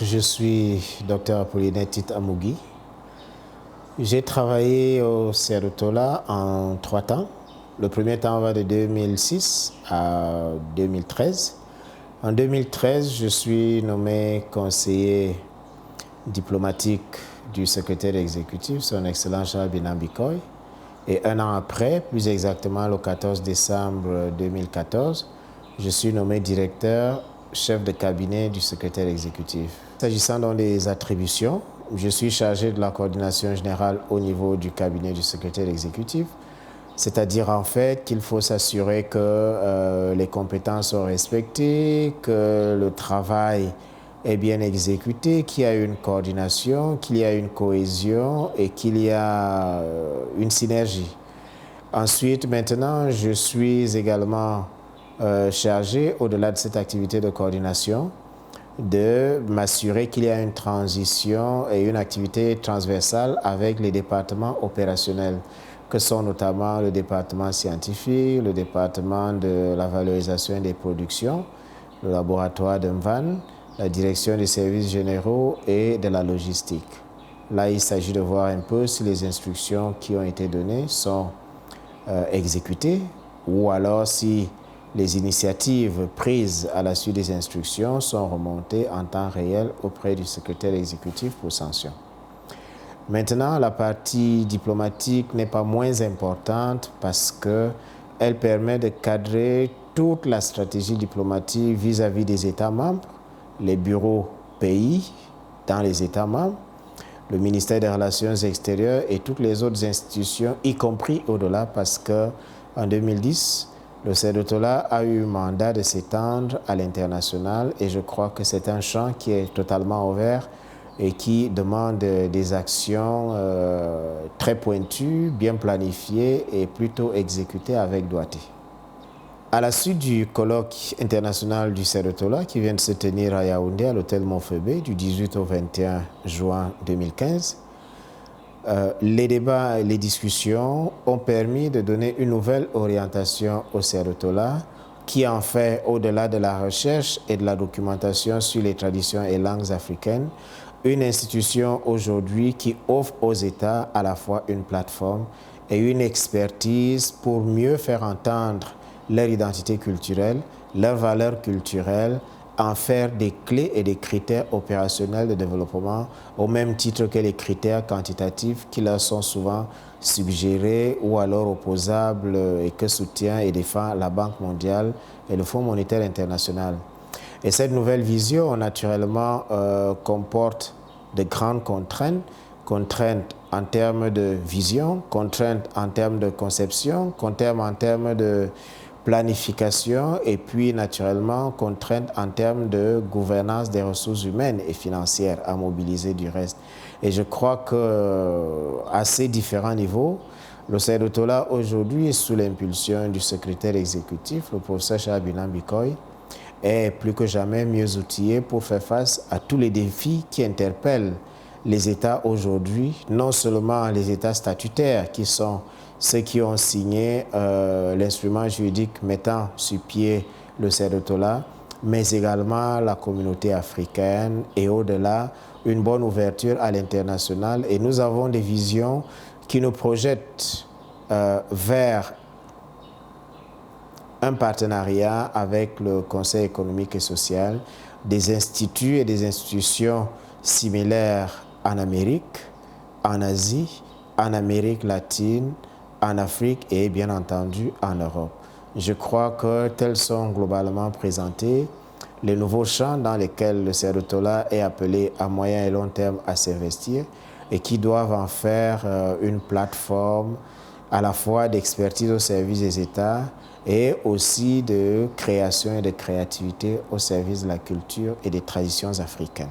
je suis Dr Apollinaire Tite Amugui. J'ai travaillé au CERUTOLA en 3 temps. Le premier temps va de 2006 à 2013. En 2013, je suis nommé conseiller diplomatique du secrétaire exécutif, son Excellence Charles Binam Bikoy. Et 1 an après, plus exactement le 14 décembre 2014, je suis nommé directeur chef de cabinet du secrétaire exécutif. S'agissant donc des attributions, je suis chargé de la coordination générale au niveau du cabinet du secrétaire exécutif, c'est-à-dire en fait qu'il faut s'assurer que les compétences sont respectées, que le travail est bien exécuté, qu'il y a une coordination, qu'il y a une cohésion et qu'il y a une synergie. Ensuite, maintenant, je suis également chargé, au-delà de cette activité de coordination, de m'assurer qu'il y a une transition et une activité transversale avec les départements opérationnels, que sont notamment le département scientifique, le département de la valorisation des productions, le laboratoire de Mvan, la direction des services généraux et de la logistique. Là, il s'agit de voir un peu si les instructions qui ont été données sont exécutées ou alors si les initiatives prises à la suite des instructions sont remontées en temps réel auprès du secrétaire exécutif pour sanction. Maintenant, la partie diplomatique n'est pas moins importante parce qu'elle permet de cadrer toute la stratégie diplomatique vis-à-vis des États membres, les bureaux pays dans les États membres, le ministère des Relations extérieures et toutes les autres institutions, y compris au-delà, parce qu'en 2010, le CERUTOLA a eu mandat de s'étendre à l'international et je crois que c'est un champ qui est totalement ouvert et qui demande des actions très pointues, bien planifiées et plutôt exécutées avec doigté. À la suite du colloque international du CERUTOLA qui vient de se tenir à Yaoundé à l'hôtel Montfebé du 18 au 21 juin 2015, les débats et les discussions ont permis de donner une nouvelle orientation au CERUTOLA qui en fait, au-delà de la recherche et de la documentation sur les traditions et langues africaines, une institution aujourd'hui qui offre aux États à la fois une plateforme et une expertise pour mieux faire entendre leur identité culturelle, leurs valeurs culturelles, en faire des clés et des critères opérationnels de développement au même titre que les critères quantitatifs qui leur sont souvent suggérés ou alors opposables et que soutient et défend la Banque mondiale et le Fonds monétaire international. Et cette nouvelle vision, naturellement, comporte de grandes contraintes, contraintes en termes de vision, contraintes en termes de conception, contraintes en termes de planification et puis naturellement contraintes en termes de gouvernance des ressources humaines et financières à mobiliser du reste. Et je crois qu'à ces différents niveaux, le CERUTOLA aujourd'hui, sous l'impulsion du secrétaire exécutif, le professeur Charles Binam Bikoy, est plus que jamais mieux outillé pour faire face à tous les défis qui interpellent les États aujourd'hui, non seulement les États statutaires qui sont ceux qui ont signé l'instrument juridique mettant sur pied le CERUTOLA, mais également la communauté africaine et au-delà, une bonne ouverture à l'international. Et nous avons des visions qui nous projettent vers un partenariat avec le Conseil économique et social, des instituts et des institutions similaires en Amérique, en Asie, en Amérique latine, en Afrique et bien entendu en Europe. Je crois que tels sont globalement présentés les nouveaux champs dans lesquels le CERUTOLA est appelé à moyen et long terme à s'investir et qui doivent en faire une plateforme à la fois d'expertise au service des États et aussi de création et de créativité au service de la culture et des traditions africaines.